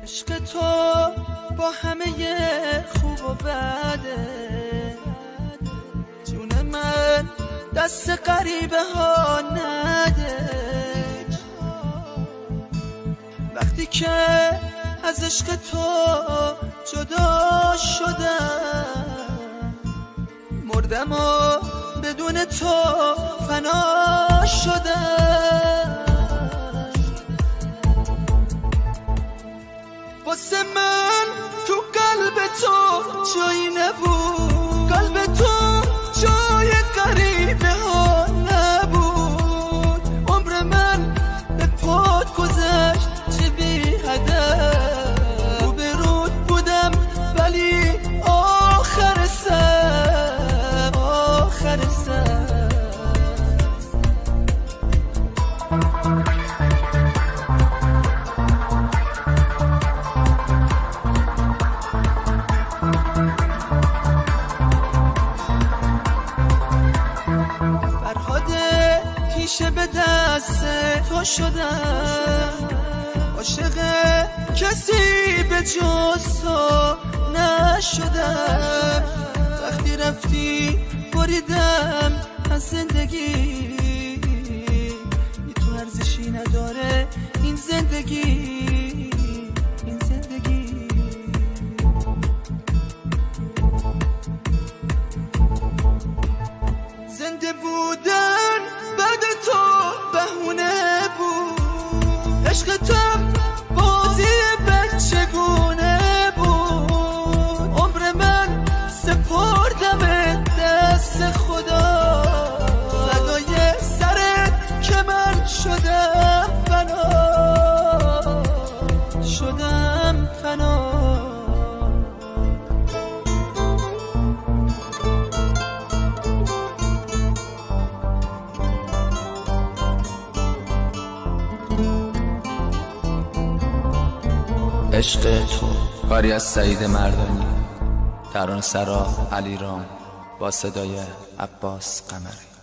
عشق تو با همه خوب و بده، جون من دست غریبه ها نده. وقتی که از عشق تو جدا شدم، مردم و بدون تو فنا شدم. واسه من تو قلب تو جایی نبود، قلب تو جای غریبه ها نبود. عمر من به پات گذشت چه بی هدف، روبروت بودم ولی آخر سر، آخر سر. پیشه به دست تو شدم، عاشق کسی به جز تو نشدم. وقتی رفتی بریدم از زندگی، بی تو ارزشی نداره این زندگی، این زندگی. زنده بودن بعد تو بهونه بود، عشق تو بازی بچگونه بود. عمر من سپردم دست خدا، فدای سرت که من شدم فنا، شدم فنا. عشق تو کاری از سعید مردانی، ترانه‌سرا علیرام با صدای عباس قمری.